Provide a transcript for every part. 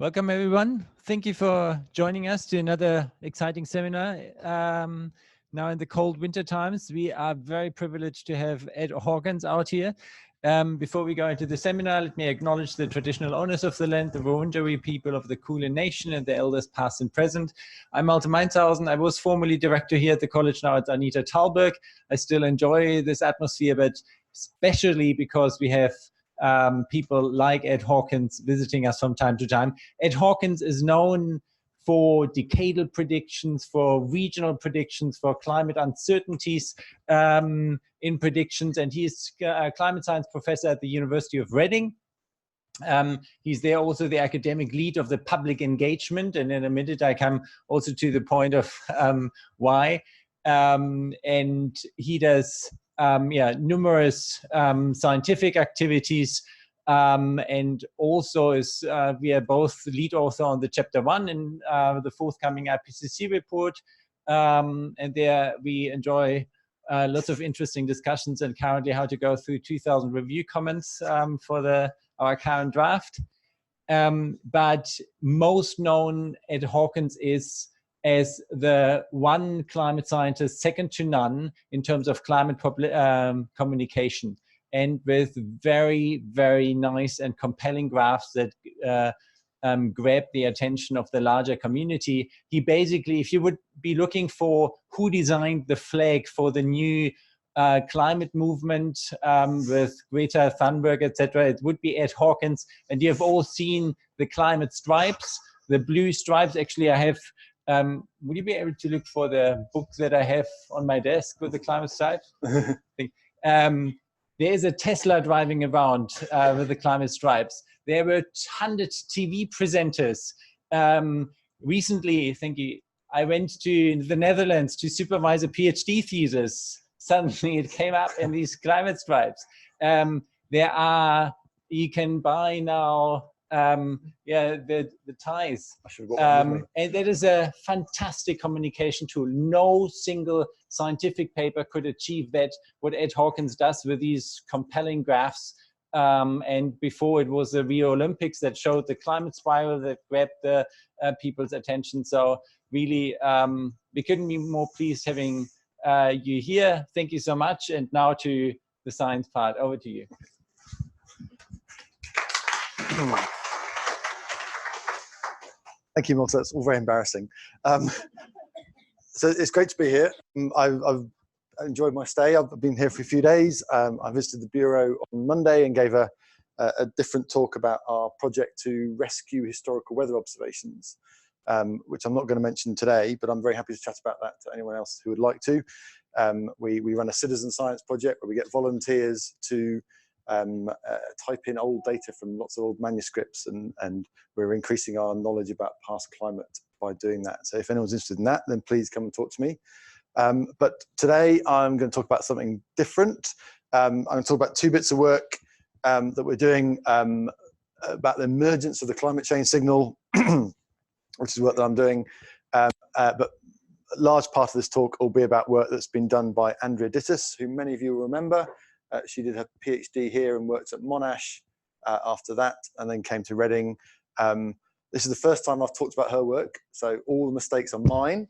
Welcome, everyone. Thank you for joining us to another exciting seminar. Now in the cold winter times, we are very privileged to have Ed Hawkins out here. Before we go into the seminar, let me acknowledge the traditional owners of the land, the Wurundjeri people of the Kulin Nation, and the elders past and present. I'm Malte Meinshausen. I was formerly director here at the college. Now it's Anita Thalberg. I still enjoy this atmosphere, but especially because we have people like Ed Hawkins visiting us from time to time. Ed Hawkins is known for decadal predictions, for regional predictions, for climate uncertainties in predictions, and he is a climate science professor at the University of Reading. He's there also the academic lead of the public engagement, and in a minute I come also to the point of why. And he does numerous scientific activities, and also is we are both lead author on the chapter 1 in the forthcoming IPCC report, and there we enjoy lots of interesting discussions, and currently how to go through 2,000 review comments for our current draft. But most known, Ed Hawkins is as the one climate scientist second to none in terms of climate communication, and with very, very nice and compelling graphs that grab the attention of the larger community. He basically, if you would be looking for who designed the flag for the new climate movement with Greta Thunberg, etc., it would be Ed Hawkins. And you have all seen the climate stripes, the blue stripes. Actually, I have would you be able to look for the book that I have on my desk with the climate stripes? There is a Tesla driving around with the climate stripes. There were 100 TV presenters. Recently, I went to the Netherlands to supervise a PhD thesis. Suddenly it came up in these climate stripes. You can buy now the ties, and that is a fantastic communication tool. No single scientific paper could achieve that, what Ed Hawkins does with these compelling graphs. And before, it was the Rio Olympics that showed the climate spiral that grabbed the people's attention. So really, we couldn't be more pleased having you here. Thank you so much. And now to the science part. Over to you. Thank you, Malte. It's all very embarrassing. So it's great to be here. I've enjoyed my stay. I've been here for a few days. I visited the Bureau on Monday and gave a different talk about our project to rescue historical weather observations, which I'm not going to mention today, but I'm very happy to chat about that to anyone else who would like to. We run a citizen science project where we get volunteers to type in old data from lots of old manuscripts, and we're increasing our knowledge about past climate by doing that. So if anyone's interested in that, then please come and talk to me. But today I'm going to talk about something different. I'm going to talk about 2 bits of work that we're doing about the emergence of the climate change signal, which is work that I'm doing. But a large part of this talk will be about work that's been done by Andrea Dittus, who many of you will remember. She did her PhD here and worked at Monash after that, and then came to Reading. This is the first time I've talked about her work, so all the mistakes are mine.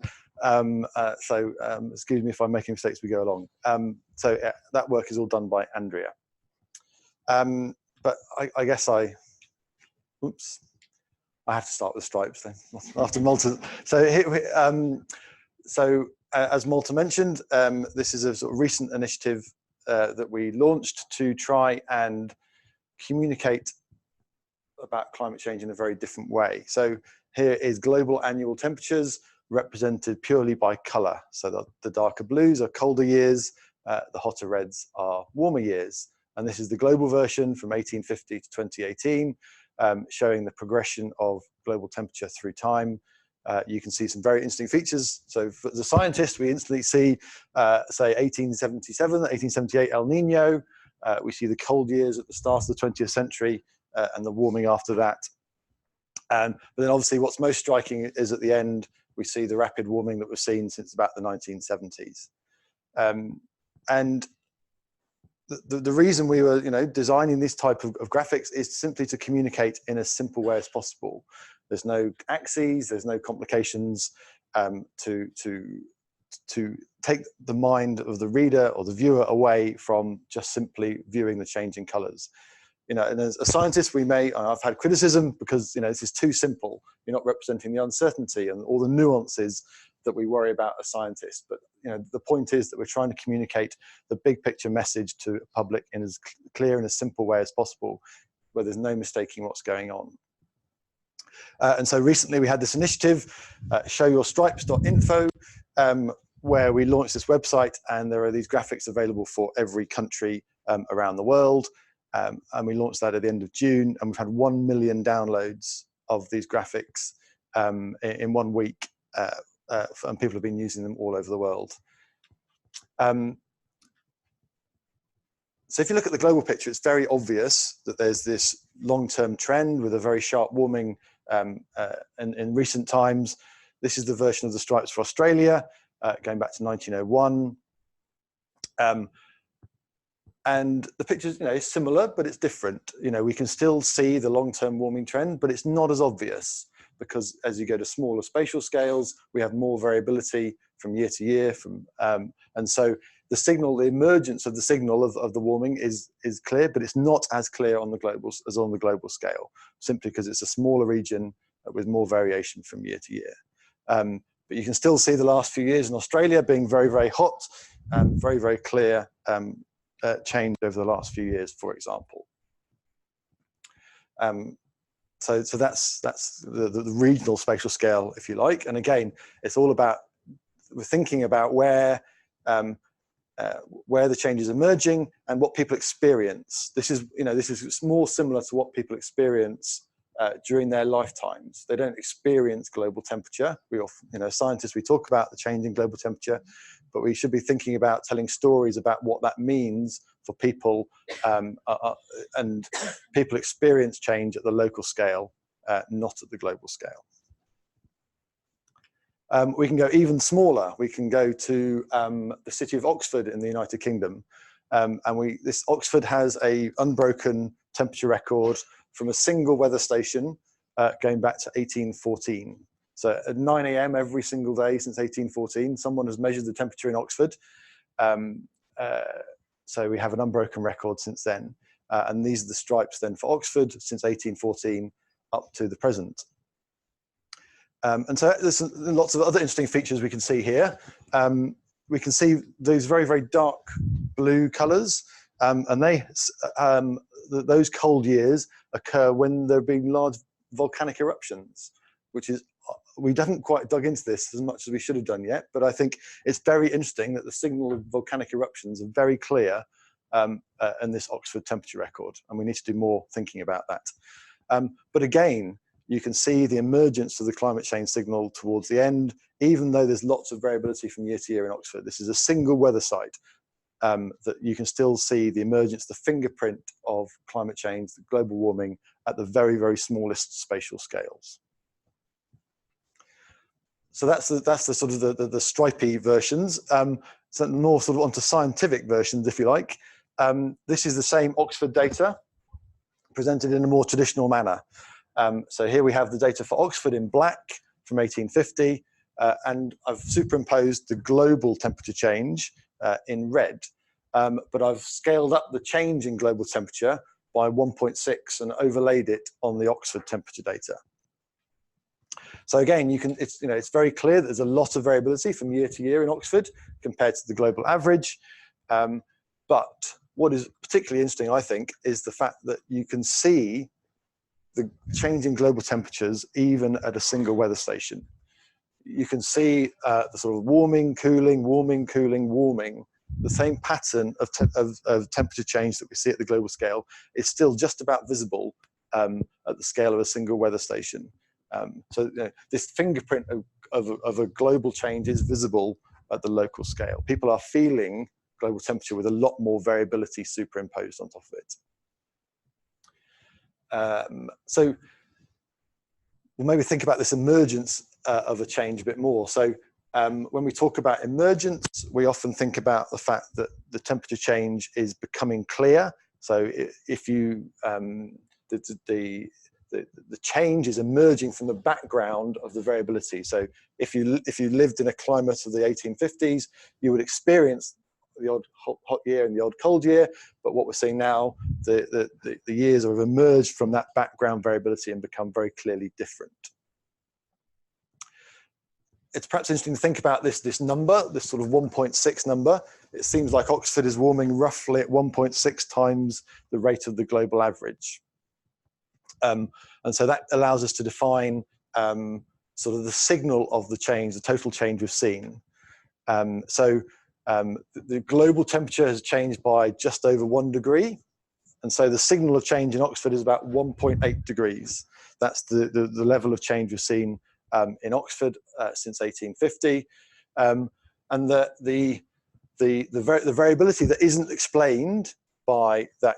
Excuse me if I'm making mistakes as we go along. That work is all done by Andrea. But I guess oops, I have to start with stripes then, after Malte. As Malte mentioned, this is a sort of recent initiative that we launched to try and communicate about climate change in a very different way. So here is global annual temperatures represented purely by color. So the darker blues are colder years, the hotter reds are warmer years. And this is the global version from 1850 to 2018, showing the progression of global temperature through time. You can see some very interesting features. So for the scientist, we instantly see, say, 1877, 1878 El Nino. We see the cold years at the start of the 20th century and the warming after that. But then obviously what's most striking is at the end, we see the rapid warming that we've seen since about the 1970s. And the reason we were, designing this type of graphics is simply to communicate in as simple way as possible. There's no axes, there's no complications to take the mind of the reader or the viewer away from just simply viewing the changing colors. And as a scientist, I've had criticism because, this is too simple. You're not representing the uncertainty and all the nuances that we worry about as scientists. But, the point is that we're trying to communicate the big picture message to the public in as clear and as simple way as possible, where there's no mistaking what's going on. And so recently we had this initiative, showyourstripes.info, where we launched this website, and there are these graphics available for every country around the world. And we launched that at the end of June, and we've had 1 million downloads of these graphics in 1 week, and people have been using them all over the world. So if you look at the global picture, it's very obvious that there's this long-term trend with a very sharp warming in recent times. This is the version of the stripes for Australia, going back to 1901. And the picture is similar, but it's different. We can still see the long-term warming trend, but it's not as obvious, because as you go to smaller spatial scales, we have more variability from year to year. And so the emergence of the signal of the warming is clear, but it's not as clear on the global scale, simply because it's a smaller region with more variation from year to year. But you can still see the last few years in Australia being very, very hot, and very, very clear change over the last few years, for example. So that's the regional spatial scale, if you like. And again, it's all about, we're thinking about where the change is emerging and what people experience. This is more similar to what people experience during their lifetimes. They don't experience global temperature. We often, scientists, we talk about the change in global temperature, but we should be thinking about telling stories about what that means for people, and people experience change at the local scale, not at the global scale. We can go even smaller. We can go to the city of Oxford in the United Kingdom. This Oxford has an unbroken temperature record from a single weather station going back to 1814. So at 9 AM every single day since 1814, someone has measured the temperature in Oxford. So we have an unbroken record since then. And these are the stripes then for Oxford since 1814 up to the present. And so there's lots of other interesting features we can see here. We can see those very, very dark blue colors, and those cold years occur when there have been large volcanic eruptions, which is, we haven't quite dug into this as much as we should have done yet, but I think it's very interesting that the signal of volcanic eruptions are very clear in this Oxford temperature record, and we need to do more thinking about that. But again, you can see the emergence of the climate change signal towards the end, even though there's lots of variability from year to year in Oxford. This is a single weather site that you can still see the emergence, the fingerprint of climate change, the global warming at the very, very smallest spatial scales. So that's the sort of the stripy versions. So more sort of onto scientific versions, if you like. This is the same Oxford data presented in a more traditional manner. So here we have the data for Oxford in black from 1850, and I've superimposed the global temperature change in red. But I've scaled up the change in global temperature by 1.6 and overlaid it on the Oxford temperature data. So again, it's very clear that there's a lot of variability from year to year in Oxford compared to the global average. But what is particularly interesting, I think, is the fact that you can see the change in global temperatures even at a single weather station. You can see the sort of warming, cooling, warming, cooling, warming. The same pattern of temperature change that we see at the global scale is still just about visible at the scale of a single weather station. So this fingerprint of a global change is visible at the local scale. People are feeling global temperature with a lot more variability superimposed on top of it. So we'll maybe think about this emergence of a change a bit more. So When we talk about emergence, we often think about the fact that the temperature change is becoming clear. So if you, the change is emerging from the background of the variability. So if you lived in a climate of the 1850s, you would experience the odd hot year and the odd cold year. But what we're seeing now, the years have emerged from that background variability and become very clearly different. It's perhaps interesting to think about this number, this sort of 1.6 number. It seems like Oxford is warming roughly at 1.6 times the rate of the global average. And so that allows us to define sort of the signal of the change, the total change we've seen. The global temperature has changed by just over 1 degree. And so the signal of change in Oxford is about 1.8 degrees. That's the level of change we've seen in Oxford since 1850, and the variability that isn't explained by the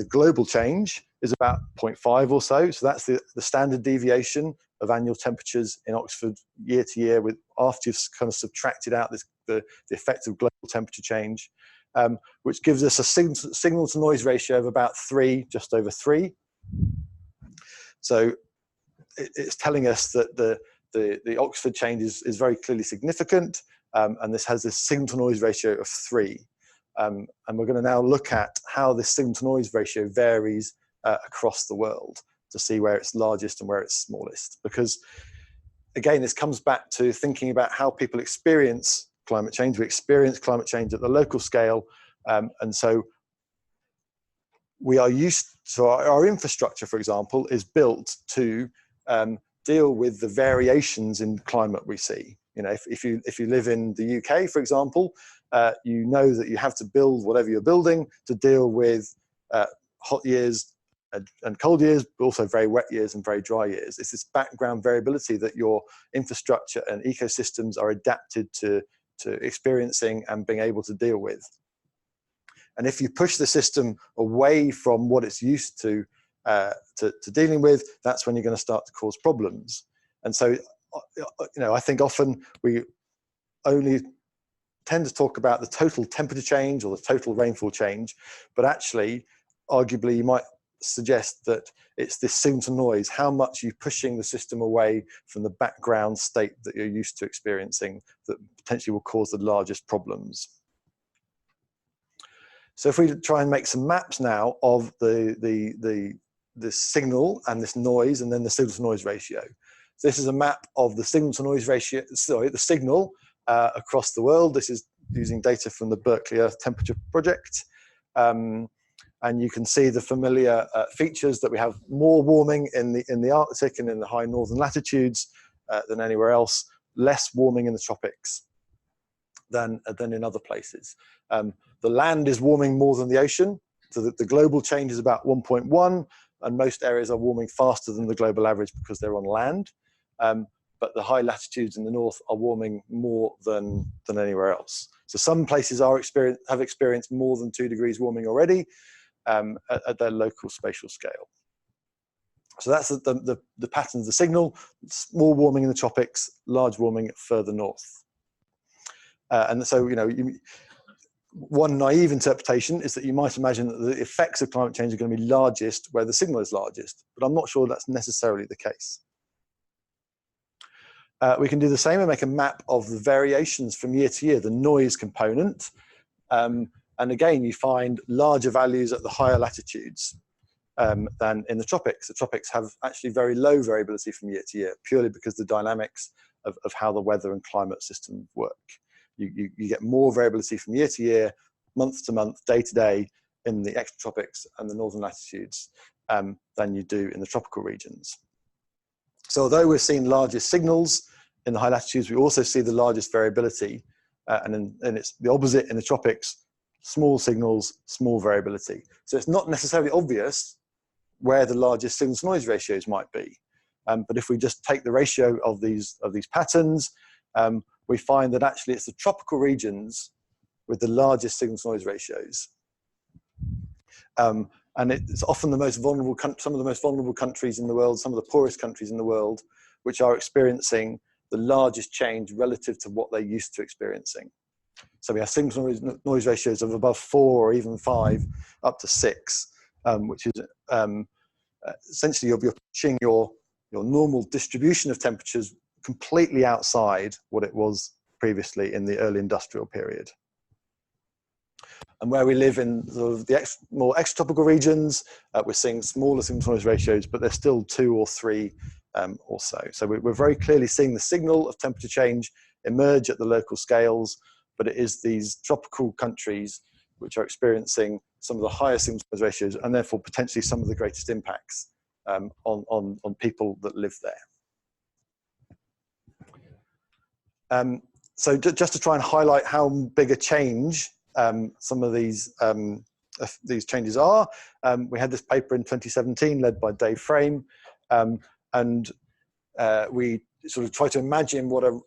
global change is about 0.5 or so. So that's the standard deviation of annual temperatures in Oxford year to year, after you've kind of subtracted out the effect of global temperature change, which gives us a signal to noise ratio of about 3, just over 3. So it's telling us that the Oxford change is very clearly significant, and this has this signal to noise ratio of 3. And we're going to now look at how this signal to noise ratio varies across the world to see where it's largest and where it's smallest. Because again, this comes back to thinking about how people experience climate change. We experience climate change at the local scale, and so we are used to our infrastructure, for example, is built to deal with the variations in climate we see. You know, if you live in the UK, for example, you know that you have to build whatever you're building to deal with hot years and cold years, but also very wet years and very dry years. It's this background variability that your infrastructure and ecosystems are adapted to experiencing and being able to deal with. And if you push the system away from what it's used to dealing with, that's when you're going to start to cause problems. And so, you know, I think often we only tend to talk about the total temperature change or the total rainfall change, but actually, arguably, you might suggest that it's this signal to noise, how much you're pushing the system away from the background state that you're used to experiencing, that potentially will cause the largest problems. So if we try and make some maps now of the signal and this noise, and then the signal to noise ratio. So this is a map of the signal to noise ratio, sorry, the signal across the world. This is using data from the Berkeley Earth Temperature Project. And you can see the familiar features that we have more warming in the Arctic and in the high northern latitudes than anywhere else, less warming in the tropics than in other places. The land is warming more than the ocean, so that the global change is about 1.1, and most areas are warming faster than the global average because they're on land. But the high latitudes in the north are warming more than anywhere else. So some places have experienced more than 2 degrees warming already at their local spatial scale. So that's the pattern of the signal: small warming in the tropics, large warming further north. And so, you know, one naive interpretation is that you might imagine that the effects of climate change are going to be largest where the signal is largest, but I'm not sure that's necessarily the case. We can do the same and make a map of the variations from year to year, the noise component. And again, you find larger values at the higher latitudes than in the tropics. The tropics have actually very low variability from year to year, purely because the dynamics of how the weather and climate system work. You get more variability from year to year, month to month, day to day in the extratropics and the northern latitudes than you do in the tropical regions. So although we're seeing largest signals in the high latitudes, we also see the largest variability, and it's the opposite in the tropics: small signals, small variability. So it's not necessarily obvious where the largest signal to noise ratios might be. But if we just take the ratio of these patterns, we find that actually it's the tropical regions with the largest signal to noise ratios. And it's often the most vulnerable, some of the most vulnerable countries in the world, some of the poorest countries in the world, which are experiencing the largest change relative to what they're used to experiencing. So we have signal noise ratios of above 4 or even 5 up to 6, which is essentially you're pushing your normal distribution of temperatures completely outside what it was previously in the early industrial period. And where we live in sort of the more extratropical regions, we're seeing smaller signal noise ratios, but they're still 2 or 3 or so. So we're very clearly seeing the signal of temperature change emerge at the local scales, but it is these tropical countries which are experiencing some of the highest signal noise ratios and therefore potentially some of the greatest impacts on people that live there. So just to try and highlight how big a change some of these changes are, we had this paper in 2017 led by Dave Frame, and we sort of try to imagine what a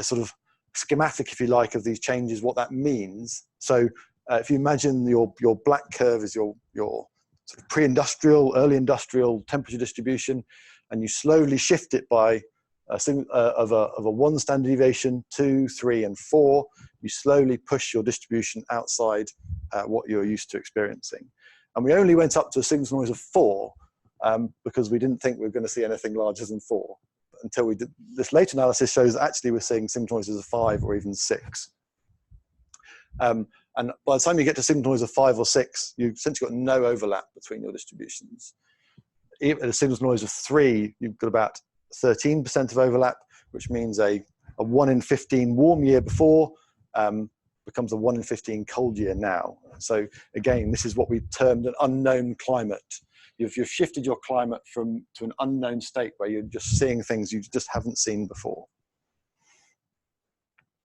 sort of schematic, if you like, of these changes, what that means. So if you imagine your black curve is your sort of pre-industrial, early industrial temperature distribution, and you slowly shift it by of a 1 standard deviation, 2, 3, and 4, you slowly push your distribution outside what you're used to experiencing. And we only went up to a signal noise of 4 because we didn't think we were going to see anything larger than 4 until we did this later analysis shows that actually we're seeing signal noises of 5 or even 6. And by the time you get to signal noise of 5 or 6, you've essentially got no overlap between your distributions. Even at a signal noise of 3, you've got about 13% of overlap, which means a 1 in 15 warm year before becomes a 1 in 15 cold year now. So again, this is what we termed an unknown climate. You've shifted your climate to an unknown state where you're just seeing things you just haven't seen before.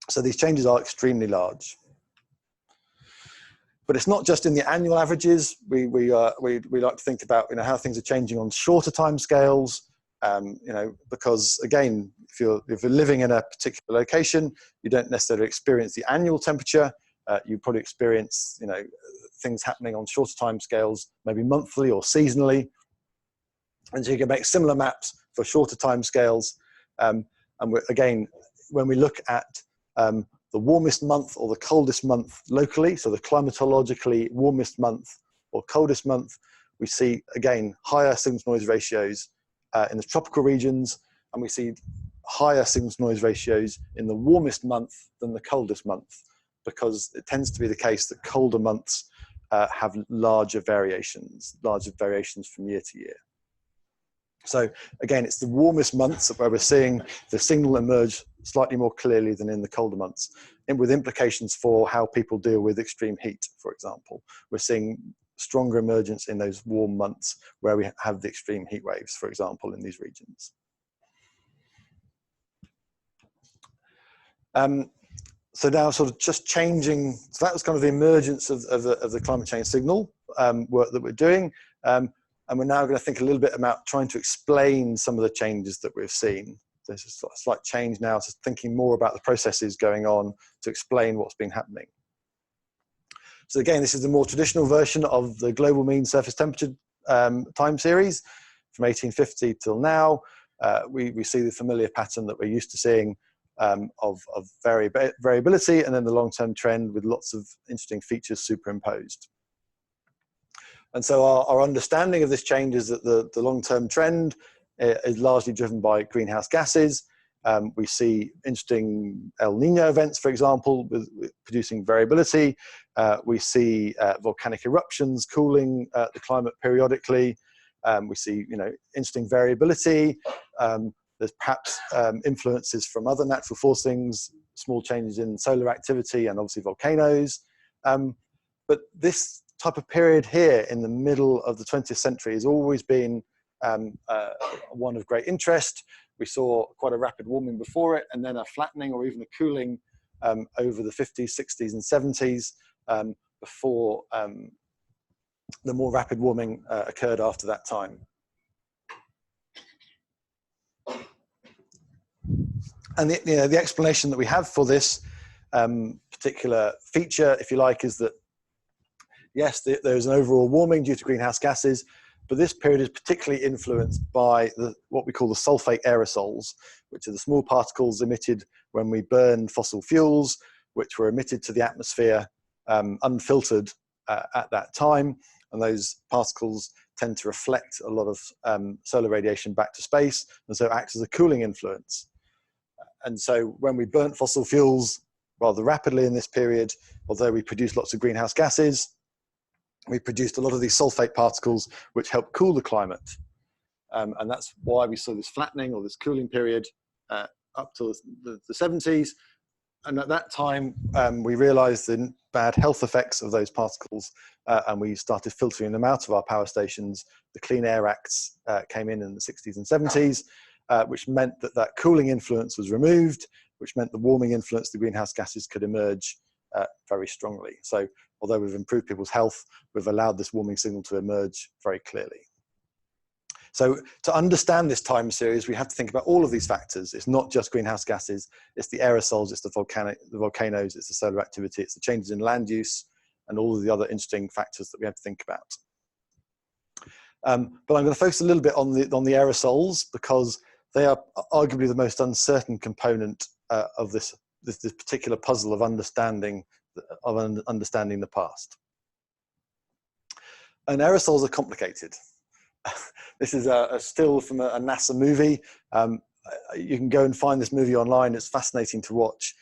So these changes are extremely large. But it's not just in the annual averages. We like to think about how things are changing on shorter time scales. Because again, if you're living in a particular location, you don't necessarily experience the annual temperature. You probably experience things happening on shorter time scales, maybe monthly or seasonally. And so you can make similar maps for shorter time scales. And again, when we look at the warmest month or the coldest month locally, so the climatologically warmest month or coldest month, we see again higher signal noise ratios in the tropical regions, and we see higher signal noise ratios in the warmest month than the coldest month, because it tends to be the case that colder months have larger variations from year to year. So again, it's the warmest months where we're seeing the signal emerge slightly more clearly than in the colder months, and with implications for how people deal with extreme heat, for example. We're seeing stronger emergence in those warm months where we have the extreme heat waves, for example, in these regions. So now sort of just changing, so that was kind of the emergence of the climate change signal work that we're doing. And we're now going to think a little bit about trying to explain some of the changes that we've seen. There's a slight change now to thinking more about the processes going on to explain what's been happening. So again, this is the more traditional version of the global mean surface temperature time series from 1850 till now. We see the familiar pattern that we're used to seeing of variability, and then the long-term trend with lots of interesting features superimposed. And so our understanding of this change is that the long-term trend is largely driven by greenhouse gases. We see interesting El Nino events, for example, with producing variability. We see volcanic eruptions cooling the climate periodically. We see interesting variability. There's perhaps influences from other natural forcings, small changes in solar activity, and obviously volcanoes. But this type of period here in the middle of the 20th century has always been one of great interest. We saw quite a rapid warming before it, and then a flattening or even a cooling over the 50s, 60s, and 70s before the more rapid warming occurred after that time. And the explanation that we have for this particular feature, if you like, is that yes, there's an overall warming due to greenhouse gases, But this period is particularly influenced by what we call the sulfate aerosols, which are the small particles emitted when we burn fossil fuels, which were emitted to the atmosphere unfiltered at that time. And those particles tend to reflect a lot of solar radiation back to space, and so act as a cooling influence. And so when we burnt fossil fuels rather rapidly in this period, although we produced lots of greenhouse gases, we produced a lot of these sulfate particles which help cool the climate. And that's why we saw this flattening or this cooling period up to the 70s. And at that time, we realized the bad health effects of those particles, and we started filtering them out of our power stations. The Clean Air Acts came in the 60s and 70s, which meant that that cooling influence was removed, which meant the warming influence, the greenhouse gases could emerge very strongly. So although we've improved people's health, we've allowed this warming signal to emerge very clearly. So to understand this time series, we have to think about all of these factors. It's not just greenhouse gases, it's the aerosols, it's the volcanoes, it's the solar activity, it's the changes in land use, and all of the other interesting factors that we have to think about. But I'm going to focus a little bit on the aerosols, because they are arguably the most uncertain component of this particular puzzle of understanding the past. And aerosols are complicated. This is a still from a NASA movie. You can go and find this movie online. It's fascinating to watch.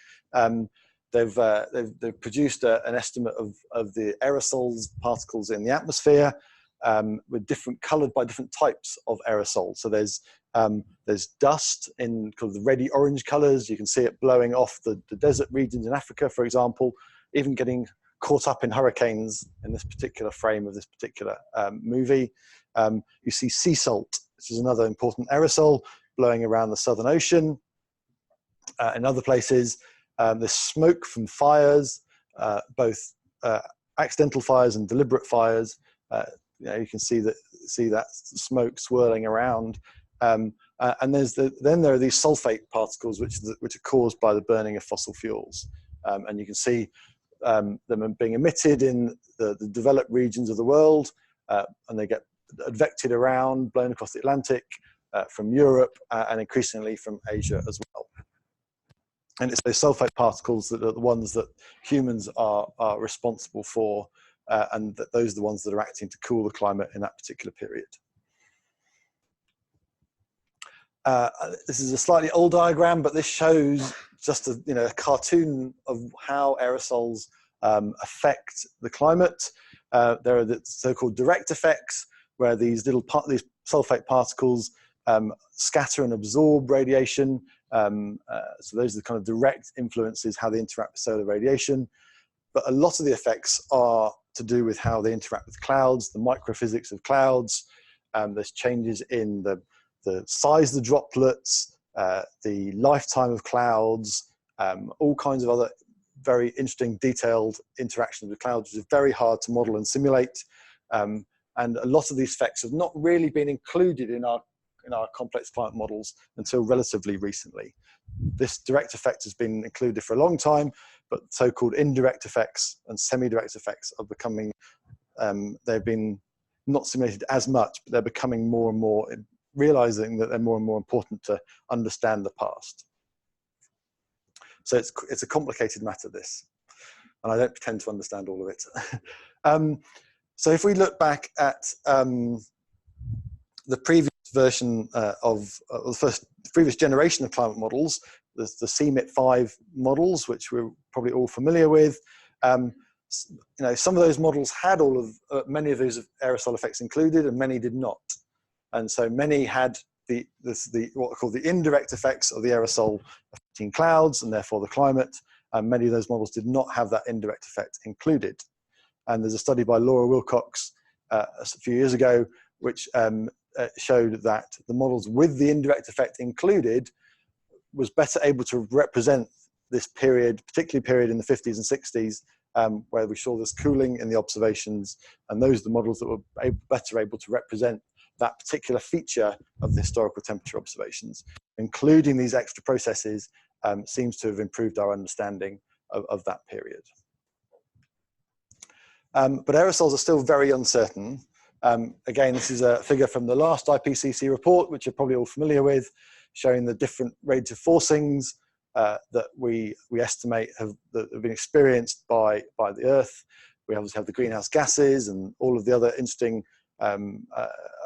They've produced an estimate of the aerosols particles in the atmosphere, with colored by different types of aerosols. So there's dust in kind of the reddy orange colors. You can see it blowing off the desert regions in Africa, for example, even getting caught up in hurricanes in this particular frame of this particular movie. You see sea salt, which is another important aerosol, blowing around the Southern Ocean. In other places, there's smoke from fires, both accidental fires and deliberate fires. You can see that smoke swirling around. And then there are these sulfate particles, which are caused by the burning of fossil fuels. And you can see them being emitted in the developed regions of the world, and they get advected around, blown across the Atlantic, from Europe, and increasingly from Asia as well. And it's those sulfate particles that are the ones that humans are responsible for, and that those are the ones that are acting to cool the climate in that particular period. This is a slightly old diagram, but this shows just a cartoon of how aerosols affect the climate. There are the so-called direct effects, where these sulfate particles scatter and absorb radiation. So those are the kind of direct influences, how they interact with solar radiation. But a lot of the effects are to do with how they interact with clouds, the microphysics of clouds. There's changes in the size of the droplets, the lifetime of clouds, all kinds of other very interesting detailed interactions with clouds, which is very hard to model and simulate. And a lot of these effects have not really been included in our complex climate models until relatively recently. This direct effect has been included for a long time, but so-called indirect effects and semi-direct effects are becoming, they've been not simulated as much, but they're becoming more and more, realizing that they're more and more important to understand the past. So it's a complicated matter, this, and I don't pretend to understand all of it. So if we look back at the previous version of the previous generation of climate models, the CMIT5 models, which we're probably all familiar with, some of those models had many of those aerosol effects included, and many did not. And so many had what are called the indirect effects of the aerosol affecting clouds and therefore the climate, and many of those models did not have that indirect effect included. And there's a study by Laura Wilcox a few years ago, which showed that the models with the indirect effect included was better able to represent this period, particularly period in the 50s and 60s, where we saw this cooling in the observations, and those are the models that were better able to represent that particular feature of the historical temperature observations. Including these extra processes seems to have improved our understanding of that period. But aerosols are still very uncertain, Again, this is a figure from the last IPCC report, which you're probably all familiar with, showing the different rates of forcings that we estimate have been experienced by the Earth. We obviously have the greenhouse gases and all of the other interesting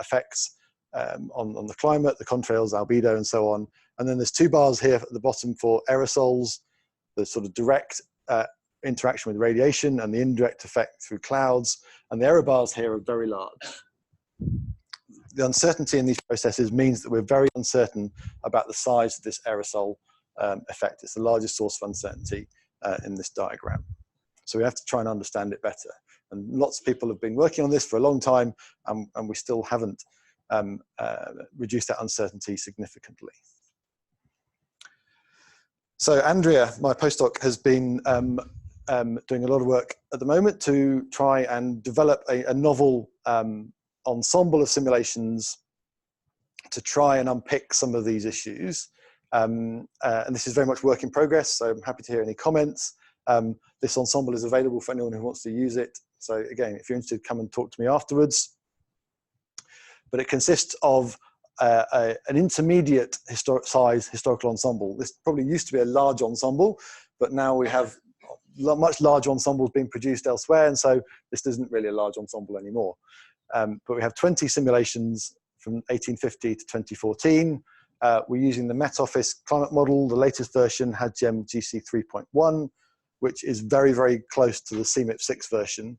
effects on the climate, the contrails, albedo, and so on. And then there's two bars here at the bottom for aerosols, the sort of direct interaction with radiation and the indirect effect through clouds. And the error bars here are very large. The uncertainty in these processes means that we're very uncertain about the size of this aerosol effect. It's the largest source of uncertainty in this diagram. So we have to try and understand it better. And lots of people have been working on this for a long time, and we still haven't reduced that uncertainty significantly. So Andrea, my postdoc, has been doing a lot of work at the moment to try and develop a novel ensemble of simulations to try and unpick some of these issues. And this is very much work in progress, so I'm happy to hear any comments. This ensemble is available for anyone who wants to use it. So again, if you're interested, come and talk to me afterwards. But it consists of an intermediate historical ensemble. This probably used to be a large ensemble, but now we have much larger ensembles being produced elsewhere, and so this isn't really a large ensemble anymore. But we have 20 simulations from 1850 to 2014. We're using the Met Office climate model, the latest version, HadGEM GC3.1, which is very, very close to the CMIP6 version.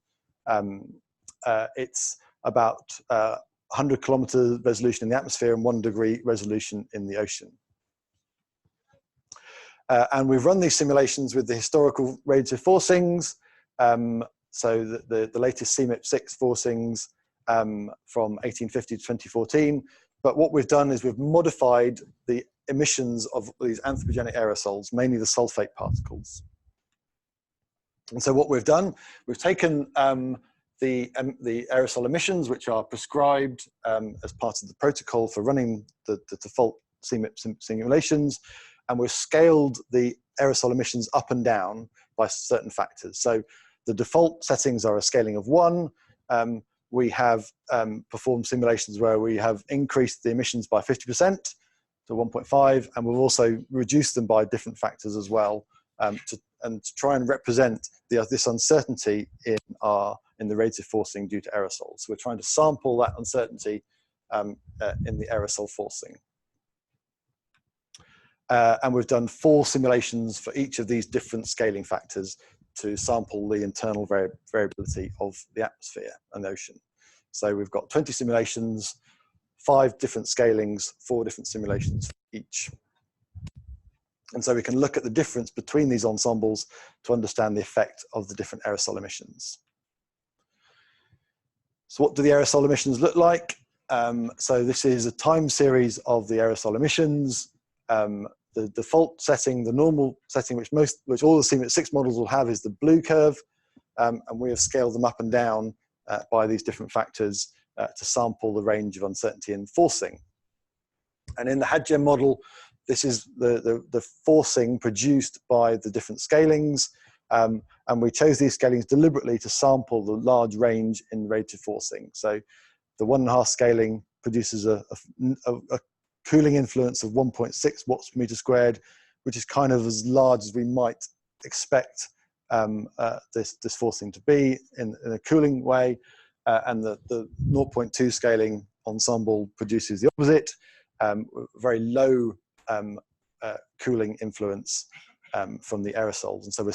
It's about 100 kilometer resolution in the atmosphere and 1 degree resolution in the ocean. And we've run these simulations with the historical radiative forcings. So the latest CMIP6 forcings from 1850 to 2014. But what we've done is we've modified the emissions of these anthropogenic aerosols, mainly the sulfate particles. And so what we've done, we've taken the aerosol emissions, which are prescribed as part of the protocol for running the default CMIP simulations, and we've scaled the aerosol emissions up and down by certain factors. So the default settings are a scaling of 1. We have performed simulations where we have increased the emissions by 50% to 1.5, and we've also reduced them by different factors as well, to try and represent this uncertainty in the radiative forcing due to aerosols. So we're trying to sample that uncertainty in the aerosol forcing. And we've done 4 simulations for each of these different scaling factors to sample the internal variability of the atmosphere and the ocean. So we've got 20 simulations, 5 different scalings, 4 different simulations for each. And so we can look at the difference between these ensembles to understand the effect of the different aerosol emissions. So what do the aerosol emissions look like? So this is a time series of the aerosol emissions. The default setting, the normal setting, which all the CMIP6 models will have, is the blue curve, and we have scaled them up and down by these different factors to sample the range of uncertainty in forcing. And in the HadGEM model, this is the forcing produced by the different scalings, and we chose these scalings deliberately to sample the large range in radiative forcing. So the 1.5 scaling produces a cooling influence of 1.6 watts per meter squared, which is kind of as large as we might expect this forcing to be in a cooling way. And the 0.2 scaling ensemble produces the opposite, very low cooling influence from the aerosols. And so we're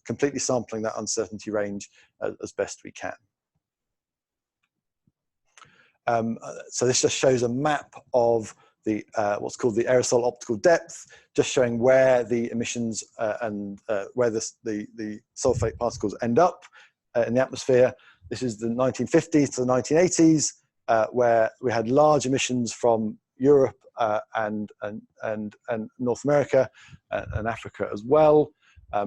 completely sampling that uncertainty range as best we can. So this just shows a map of the what's called the aerosol optical depth, just showing where the emissions and where the sulfate particles end up in the atmosphere. This is the 1950s to the 1980s, where we had large emissions from Europe and North America and Africa as well. I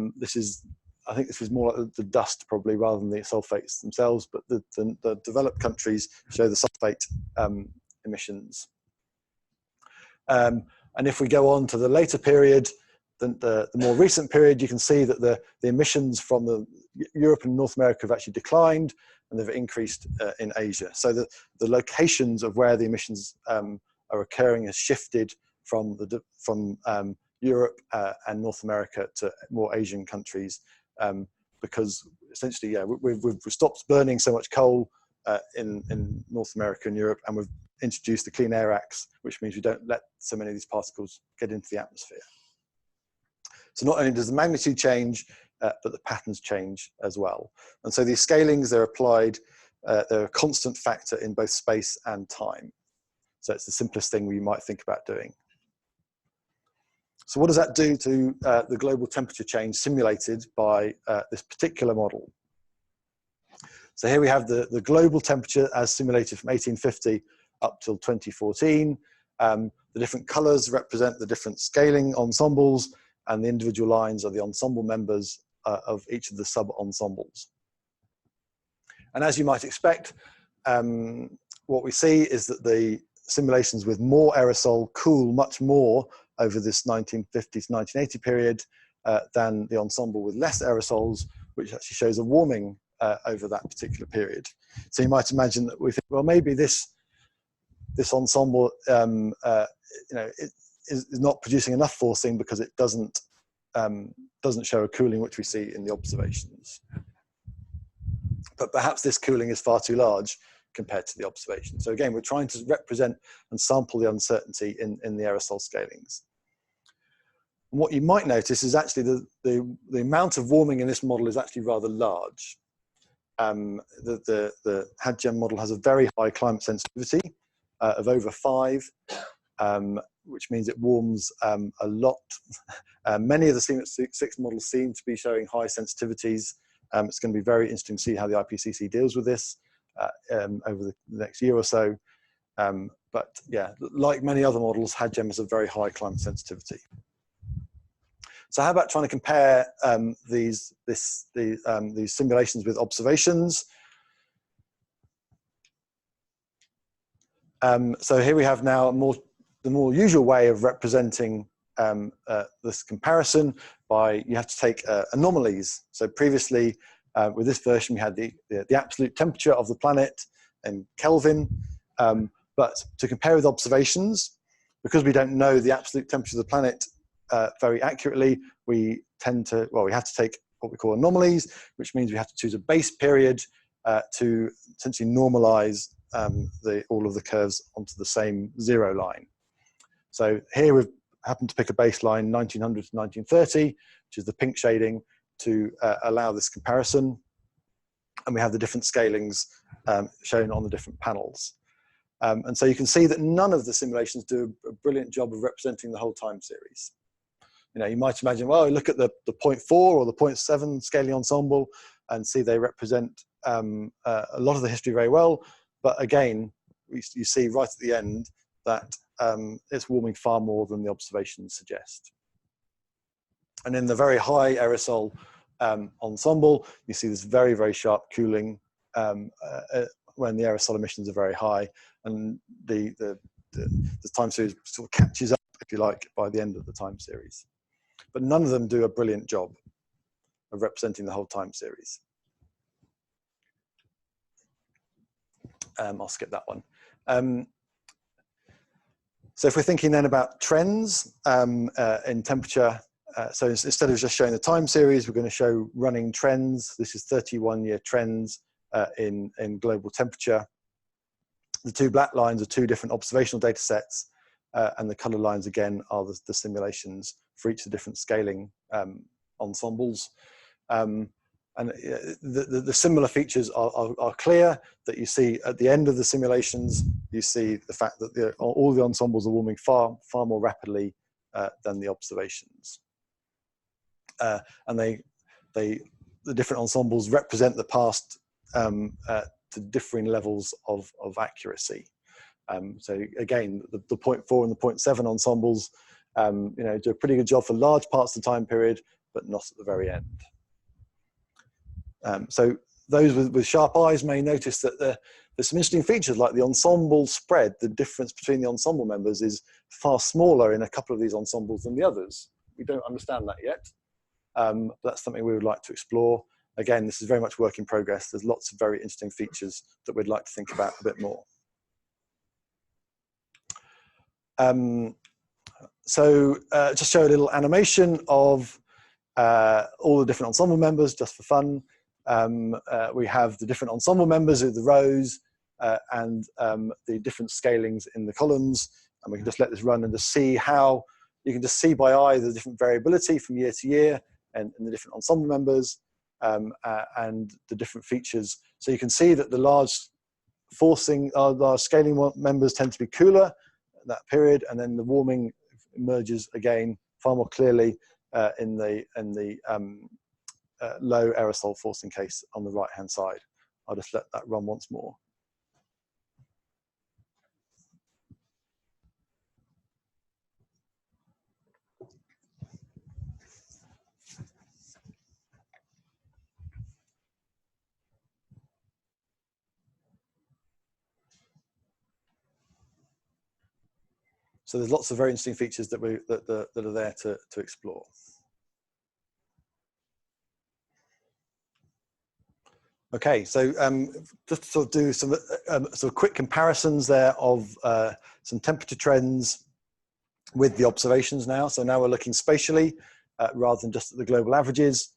think this is more like the dust probably rather than the sulfates themselves, but the developed countries show the sulfate emissions. And if we go on to the later period, the more recent period, you can see that the emissions from Europe and North America have actually declined, and they've increased in Asia. So the locations of where the emissions are occurring has shifted from Europe and North America to more Asian countries, because essentially, yeah, we've stopped burning so much coal in North America and Europe, and we've introduced the Clean Air Acts, which means we don't let so many of these particles get into the atmosphere. So not only does the magnitude change, but the patterns change as well. And so these scalings, they're applied, they're a constant factor in both space and time. So it's the simplest thing we might think about doing. So what does that do to the global temperature change simulated by this particular model? So here we have the global temperature as simulated from 1850 up till 2014. The different colors represent the different scaling ensembles, and the individual lines are the ensemble members of each of the sub-ensembles. And as you might expect, what we see is that the simulations with more aerosol cool much more over this 1950 to 1980 period than the ensemble with less aerosols, which actually shows a warming over that particular period. So you might imagine that we think, well, maybe this ensemble is not producing enough forcing because it doesn't show a cooling which we see in the observations. But perhaps this cooling is far too large compared to the observation. So again, we're trying to represent and sample the uncertainty in the aerosol scalings. And what you might notice is actually the amount of warming in this model is actually rather large. The HadGEM model has a very high climate sensitivity of over 5, which means it warms a lot. Many of the CMIP6 models seem to be showing high sensitivities. It's going to be very interesting to see how the IPCC deals with this over the next year or so. But yeah, like many other models, HadGEM has a very high climate sensitivity. So how about trying to compare these simulations with observations? So here we have now the more usual way of representing this comparison by, you have to take anomalies. So previously, with this version, we had the absolute temperature of the planet in Kelvin. But to compare with observations, because we don't know the absolute temperature of the planet very accurately, we have to take what we call anomalies, which means we have to choose a base period to essentially normalize all of the curves onto the same zero line. So here we've happened to pick a baseline 1900 to 1930, which is the pink shading, to allow this comparison. And we have the different scalings shown on the different panels. And so you can see that none of the simulations do a brilliant job of representing the whole time series. You know, you might imagine, well, look at the 0.4 or the 0.7 scaling ensemble and see they represent a lot of the history very well. But again, you see right at the end that it's warming far more than the observations suggest. And in the very high aerosol ensemble, you see this very, very sharp cooling when the aerosol emissions are very high, and the time series sort of catches up, if you like, by the end of the time series. But none of them do a brilliant job of representing the whole time series. I'll skip that one. So if we're thinking then about trends in temperature, so instead of just showing the time series, we're going to show running trends. This is 31-year trends in global temperature. The two black lines are two different observational data sets, and the color lines again are the simulations for each of the different scaling ensembles. And the similar features are clear, that you see at the end of the simulations. You see the fact that all the ensembles are warming far more rapidly than the observations. And the different ensembles represent the past to differing levels of accuracy. So again, the 0.4 and the 0.7 ensembles, you know, do a pretty good job for large parts of the time period, but not at the very end. So those with sharp eyes may notice that there's some interesting features, like the ensemble spread. The difference between the ensemble members is far smaller in a couple of these ensembles than the others. We don't understand that yet. But that's something we would like to explore. again, this is very much work in progress. There's lots of very interesting features that we'd like to think about a bit more. Just show a little animation of all the different ensemble members, just for fun. We have the different ensemble members with the rows and the different scalings in the columns. And we can just let this run and just see how, you can just see by eye the different variability from year to year and the different ensemble members and the different features. So you can see that the large large scaling members tend to be cooler at that period, and then the warming emerges again far more clearly in the low aerosol forcing case on the right hand side. I'll just let that run once more. So there's lots of very interesting features that are there to explore. Okay, so just to sort of do some sort of quick comparisons there of some temperature trends with the observations now. So now we're looking spatially rather than just at the global averages.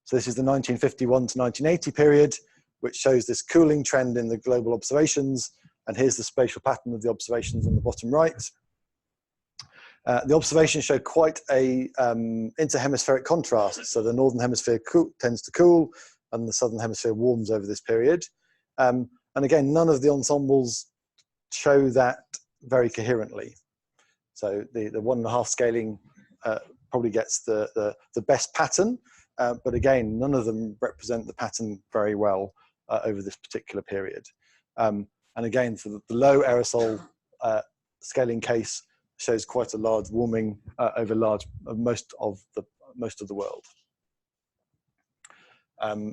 So this is the 1951 to 1980 period, which shows this cooling trend in the global observations. And here's the spatial pattern of the observations on the bottom right. The observations show quite a interhemispheric contrast. So the northern hemisphere tends to cool and the southern hemisphere warms over this period. And again, none of the ensembles show that very coherently. So the 1.5 scaling probably gets the best pattern, but again, none of them represent the pattern very well over this particular period. And again, for the low aerosol scaling case, shows quite a large warming over most of the world.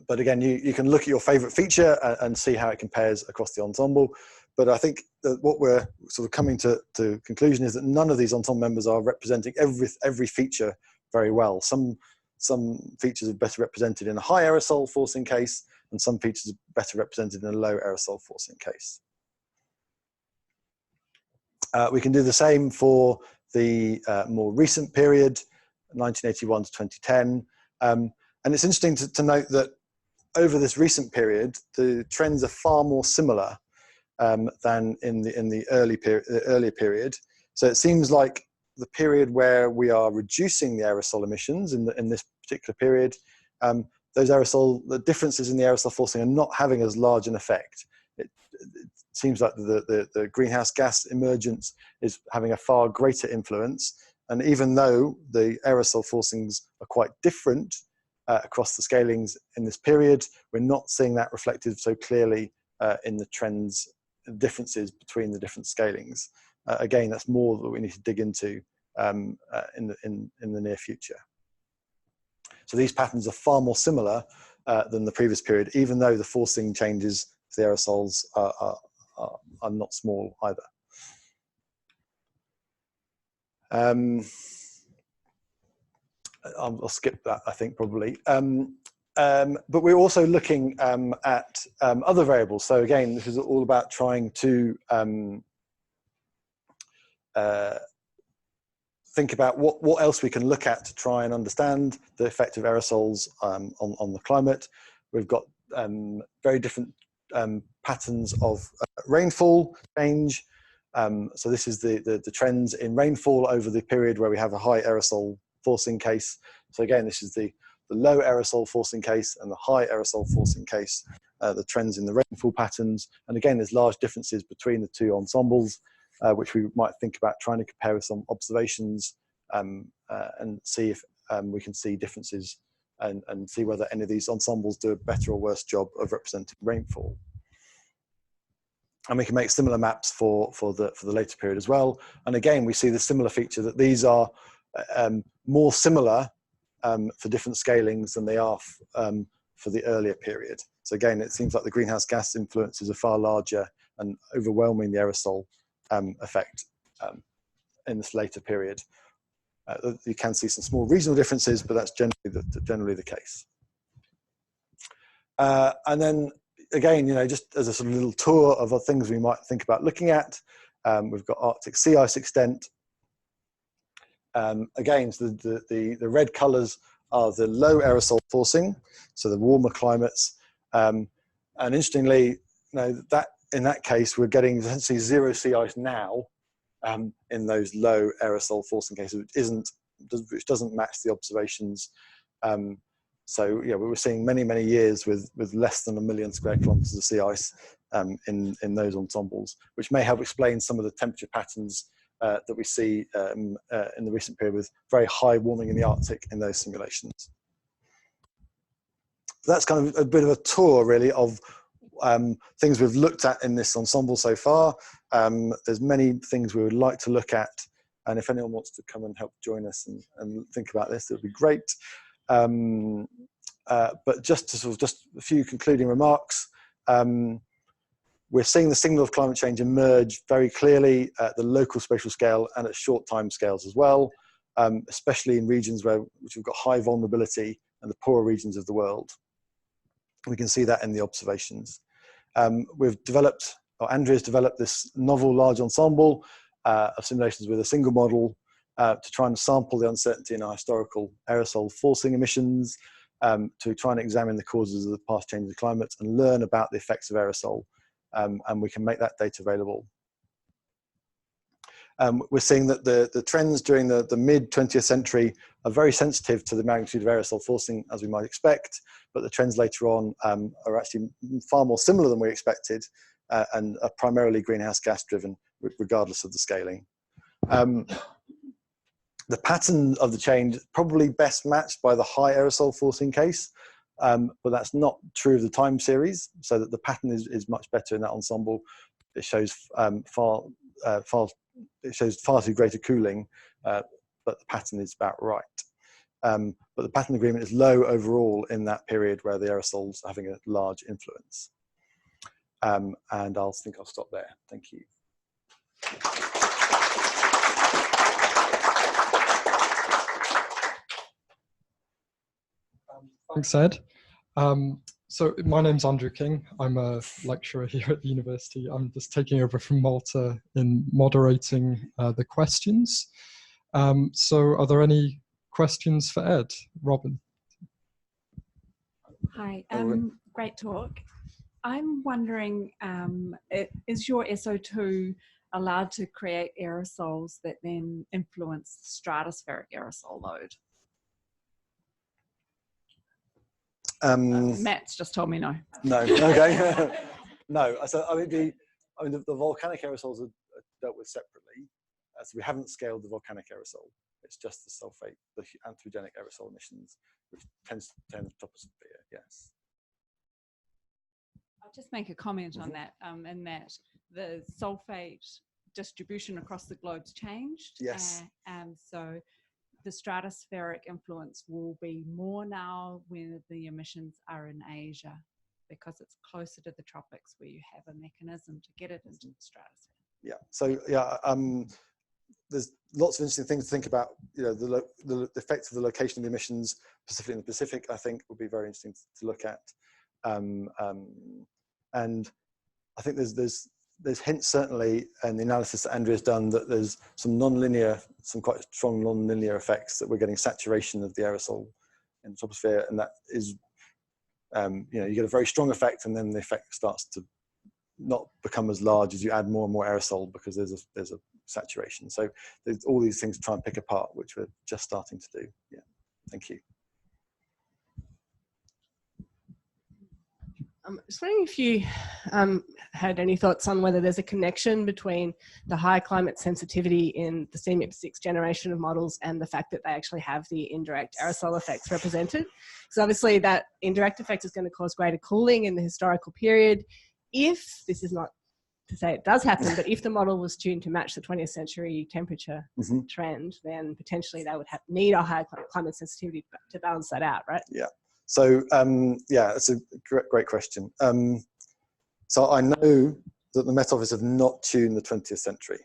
But again, you can look at your favorite feature and see how it compares across the ensemble. But I think that what we're sort of coming to conclusion is that none of these ensemble members are representing every feature very well. Some features are better represented in a high aerosol forcing case, and some features are better represented in a low aerosol forcing case. We can do the same for the more recent period, 1981 to 2010. And it's interesting to note that over this recent period, the trends are far more similar than in the earlier period. So it seems like the period where we are reducing the aerosol emissions in this particular period, the differences in the aerosol forcing are not having as large an effect. It seems like the greenhouse gas emergence is having a far greater influence. And even though the aerosol forcings are quite different across the scalings in this period, we're not seeing that reflected so clearly in the trends and differences between the different scalings. Again, that's more that we need to dig into in the near future. So these patterns are far more similar than the previous period, even though the forcing changes for the aerosols are not small either. I'll skip that, I think, probably. But we're also looking at other variables. So again, this is all about trying to think about what else we can look at to try and understand the effect of aerosols on the climate. We've got very different patterns of rainfall change. So this is the trends in rainfall over the period where we have a high aerosol forcing case. So again, this is the low aerosol forcing case and the high aerosol forcing case, the trends in the rainfall patterns. And again, there's large differences between the two ensembles, which we might think about trying to compare with some observations and see if we can see differences and see whether any of these ensembles do a better or worse job of representing rainfall. And we can make similar maps for the later period as well. And again, we see the similar feature that these are more similar for different scalings than they are for the earlier period. So again, it seems like the greenhouse gas influences are far larger and overwhelming the aerosol effect in this later period. You can see some small regional differences, but that's generally the case. And then again, just as a sort of little tour of the things we might think about looking at, we've got Arctic sea ice extent. Again, so the red colours are the low aerosol forcing, so the warmer climates. And interestingly, that in that case, we're getting essentially zero sea ice now in those low aerosol forcing cases, which doesn't match the observations. So yeah, we were seeing many years with less than 1 million square kilometers of sea ice in those ensembles, which may help explain some of the temperature patterns that we see in the recent period with very high warming in the Arctic in those simulations. That's kind of a bit of a tour really of things we've looked at in this ensemble so far. There's many things we would like to look at, and if anyone wants to come and help join us and think about this, it would be great. But just a few concluding remarks. We're seeing the signal of climate change emerge very clearly at the local spatial scale and at short time scales as well, especially in regions which have got high vulnerability and the poorer regions of the world. We can see that in the observations. We've developed, or Andrea's developed, this novel large ensemble of simulations with a single model to try and sample the uncertainty in our historical aerosol forcing emissions, to try and examine the causes of the past change in climate and learn about the effects of aerosol, and we can make that data available. We're seeing that the trends during the mid-20th century are very sensitive to the magnitude of aerosol forcing, as we might expect, but the trends later on are actually far more similar than we expected, and are primarily greenhouse gas driven, regardless of the scaling. The pattern of the change is probably best matched by the high aerosol forcing case, but that's not true of the time series, so that the pattern is much better in that ensemble. It shows far too greater cooling, but the pattern is about right. But the pattern agreement is low overall in that period where the aerosols are having a large influence. And I'll stop there. Thank you. Thanks, Ed. So my name's Andrew King. I'm a lecturer here at the university. I'm just taking over from Malta in moderating the questions. So are there any questions for Ed? Robin? Hi, great talk. I'm wondering, is your SO2 allowed to create aerosols that then influence the stratospheric aerosol load? Matt's just told me no. No, okay. No, so I mean the volcanic aerosols are dealt with separately, so we haven't scaled the volcanic aerosol. It's just the sulfate, the anthropogenic aerosol emissions, which tends to turn the troposphere. Yes. I'll just make a comment on that, in that the sulfate distribution across the globe's changed. Yes. So the stratospheric influence will be more now when the emissions are in Asia, because it's closer to the tropics where you have a mechanism to get it into the stratosphere. Yeah. So yeah, there's lots of interesting things to think about. The effects of the location of the emissions, specifically in the Pacific, I think would be very interesting to look at. And I think there's hints certainly in the analysis that Andrea's done that there's some quite strong non-linear effects, that we're getting saturation of the aerosol in the troposphere, and that is, you get a very strong effect, and then the effect starts to not become as large as you add more and more aerosol, because there's a saturation. So there's all these things to try and pick apart, which we're just starting to do. Yeah, thank you. Just wondering if you had any thoughts on whether there's a connection between the high climate sensitivity in the CMIP6 generation of models and the fact that they actually have the indirect aerosol effects represented. So obviously that indirect effect is going to cause greater cooling in the historical period. If, this is not to say it does happen, but if the model was tuned to match the 20th century temperature trend, then potentially they would need a high climate sensitivity to balance that out, right? Yeah. So yeah, that's a great question. So I know that the Met Office have not tuned the 20th century.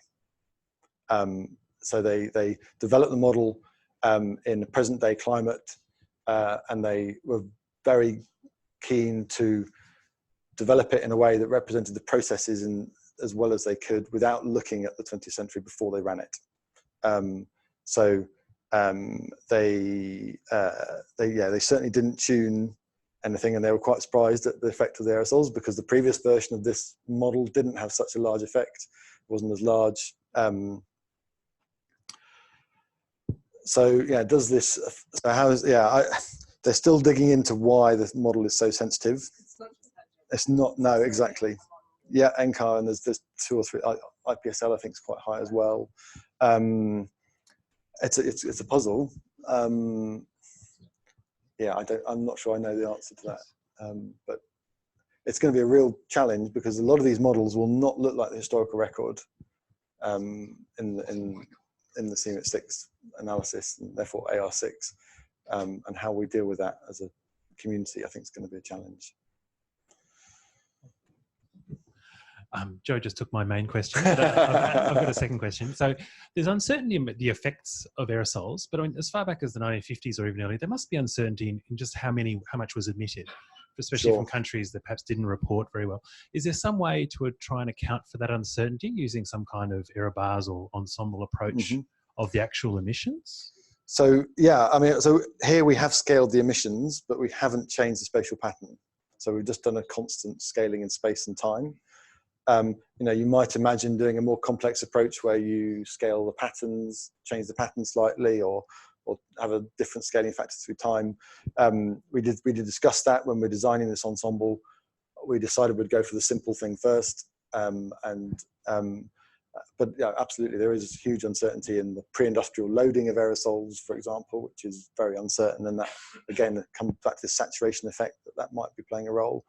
So they developed the model in the present day climate, and they were very keen to develop it in a way that represented the processes in as well as they could without looking at the 20th century before they ran it. They certainly didn't tune anything, and they were quite surprised at the effect of the aerosols, because the previous version of this model didn't have such a large effect. It wasn't as large. They're still digging into why the model is so sensitive. It's not, no, exactly. Yeah, NCAR, and there's 2 or 3, IPSL I think is quite high as well. It's a puzzle. I'm not sure I know the answer to that, but it's going to be a real challenge, because a lot of these models will not look like the historical record in the CMIP6 analysis, and therefore AR6, and how we deal with that as a community, I think, is going to be a challenge. Joe just took my main question, but I've got a second question. So there's uncertainty in the effects of aerosols, but as far back as the 1950s or even earlier, there must be uncertainty in just how much was emitted, especially from countries that perhaps didn't report very well. Is there some way to try and account for that uncertainty using some kind of error bars or ensemble approach of the actual emissions? So yeah, I mean, so here we have scaled the emissions, but we haven't changed the spatial pattern. So we've just done a constant scaling in space and time. You might imagine doing a more complex approach where you scale the patterns, change the pattern slightly, or have a different scaling factor through time. We did discuss that when we're designing this ensemble. We decided we'd go for the simple thing first, but yeah, absolutely, there is huge uncertainty in the pre-industrial loading of aerosols, for example, which is very uncertain, and that again comes back to the saturation effect that might be playing a role.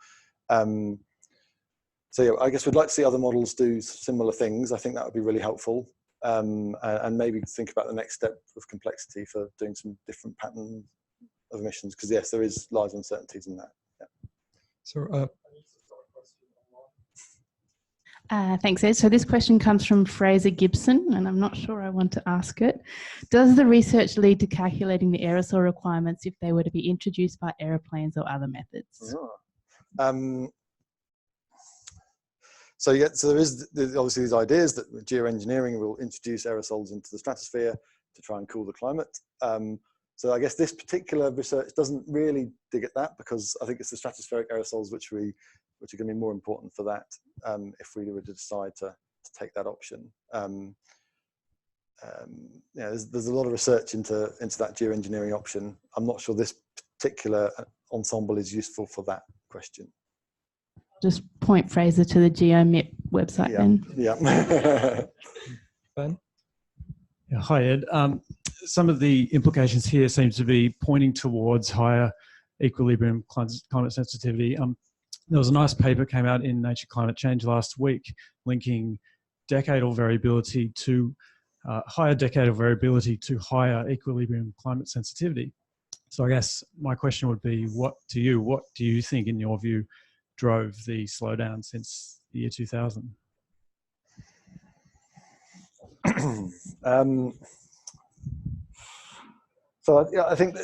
So yeah, I guess we'd like to see other models do similar things. I think that would be really helpful, and maybe think about the next step of complexity for doing some different pattern of emissions, because yes, there is large uncertainties in that. Yeah. So, thanks, Ed. So this question comes from Fraser Gibson, and I'm not sure I want to ask it. Does the research lead to calculating the aerosol requirements if they were to be introduced by aeroplanes or other methods? So yeah, so there's obviously these ideas that geoengineering will introduce aerosols into the stratosphere to try and cool the climate. So I guess this particular research doesn't really dig at that, because I think it's the stratospheric aerosols which are going to be more important for that, if we were to decide to take that option. There's a lot of research into that geoengineering option. I'm not sure this particular ensemble is useful for that question. Just point Fraser to the GeoMIP website then. Yeah. Ben? Yeah, hi, Ed. Some of the implications here seem to be pointing towards higher equilibrium climate sensitivity. There was a nice paper came out in Nature Climate Change last week linking decadal variability to higher decadal variability to higher equilibrium climate sensitivity. So I guess my question would be, what do you think, in your view, drove the slowdown since the year 2000? So yeah, I think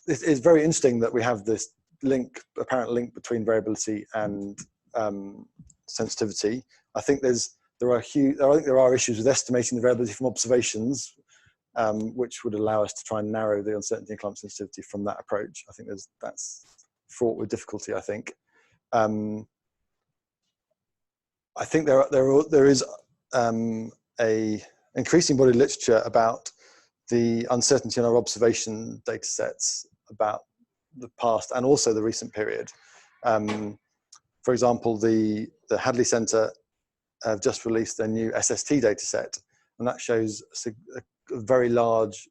it's very interesting that we have this apparent link between variability and sensitivity. I think there are issues with estimating the variability from observations, which would allow us to try and narrow the uncertainty in climate sensitivity from that approach. I think that's fraught with difficulty, I think. I think there is a increasing body of literature about the uncertainty in our observation data sets about the past and also the recent period. For example, the Hadley Centre have just released their new SST data set, and that shows a very much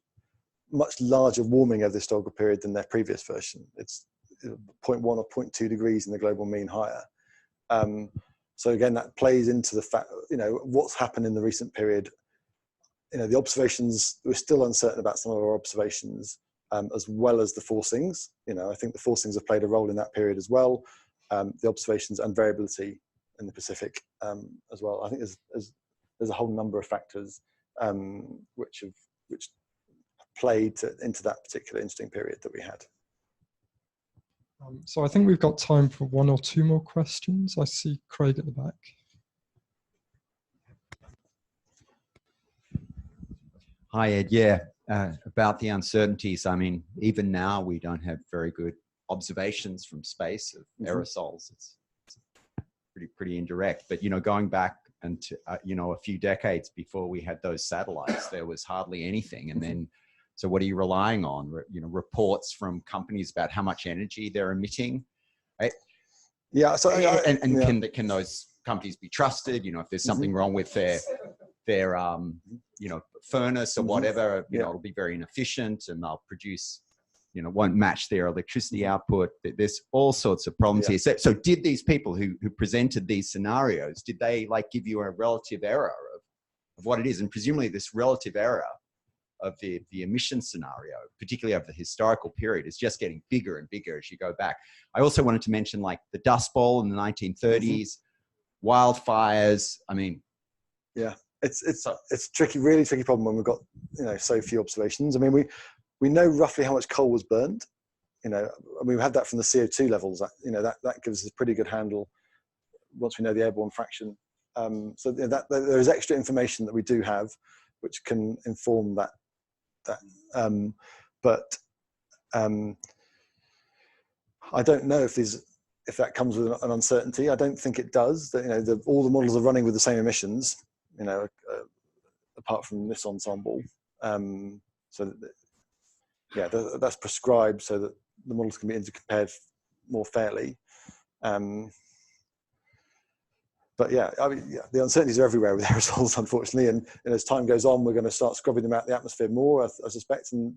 larger warming of the historical period than their previous version. It's 0.1 or 0.2 degrees in the global mean higher. So again, that plays into the fact, what's happened in the recent period. The observations, we're still uncertain about some of our observations, as well as the forcings. I think the forcings have played a role in that period as well. The observations and variability in the Pacific as well. I think there's a whole number of factors which played into that particular interesting period that we had. So I think we've got time for one or two more questions. I see Craig at the back. Hi, Ed. Yeah, about the uncertainties. I mean, even now we don't have very good observations from space of aerosols. It's pretty indirect. But, you know, going back and you know, a few decades before we had those satellites, there was hardly anything. And then, so what are you relying on? You know, reports from companies about how much energy they're emitting, right? Yeah. So can those companies be trusted? You know, if there's something wrong with their you know, furnace or whatever, you know, it'll be very inefficient and they'll produce, you know, won't match their electricity output. There's all sorts of problems here. So did these people who presented these scenarios, did they like give you a relative error of what it is? And presumably this relative error of the emission scenario, particularly over the historical period, is just getting bigger and bigger as you go back. I also wanted to mention like the Dust Bowl in the 1930s, wildfires. I mean, yeah. It's tricky, really tricky problem when we've got, you know, so few observations. I mean, we know roughly how much coal was burned. You know, and we've had that from the CO2 levels. You know, that gives us a pretty good handle once we know the airborne fraction. So that there is extra information that we do have, which can inform that. But I don't know if that comes with an uncertainty. I don't think it does. That, you know, all the models are running with the same emissions. You know, apart from this ensemble. So yeah, that's prescribed so that the models can be intercompared more fairly. But yeah, I mean, yeah, the uncertainties are everywhere with aerosols, unfortunately. And as time goes on, we're going to start scrubbing them out of the atmosphere more, I suspect, and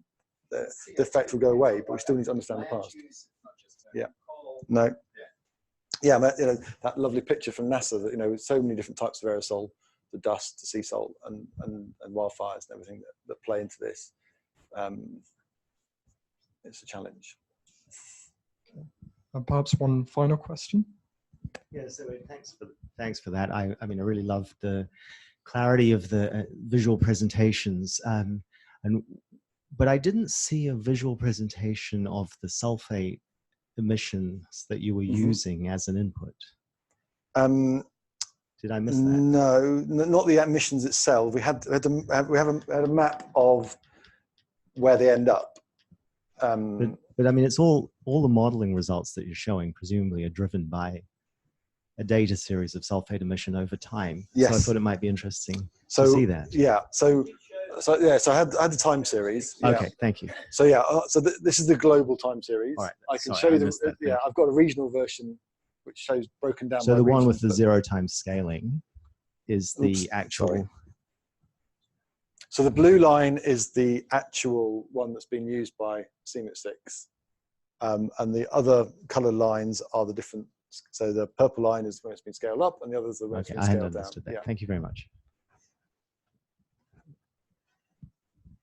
the effect will go away. But we still need to understand the past. Yeah. No. Yeah, you know, that lovely picture from NASA that, you know, so many different types of aerosol, the dust, the sea salt, and wildfires and everything that play into this. It's a challenge. Okay. And perhaps one final question. Yeah, so thanks for that. I mean, I really love the clarity of the visual presentations, but I didn't see a visual presentation of the sulfate emissions that you were using as an input. Did I miss that? No, not the emissions itself. We had a map of where they end up. But I mean, it's all the modeling results that you're showing presumably are driven by a data series of sulfate emission over time. Yes. So I thought it might be interesting to see that. Yeah. So I had the time series. Yeah. Okay. Thank you. So yeah. So this is the global time series. All right. I can show you the. I've got a regional version which shows broken down. So the one with the 0 times scaling is the actual. Sorry. So the blue line is the actual one that's been used by CMIT6, and the other color lines are the different. So the purple line is when it's been scaled up, and the others are when it's been scaled down. I hadn't understood that. Yeah. Thank you very much.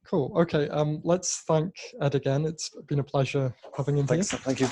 Cool. Okay. Let's thank Ed again. It's been a pleasure having him here. Thank you.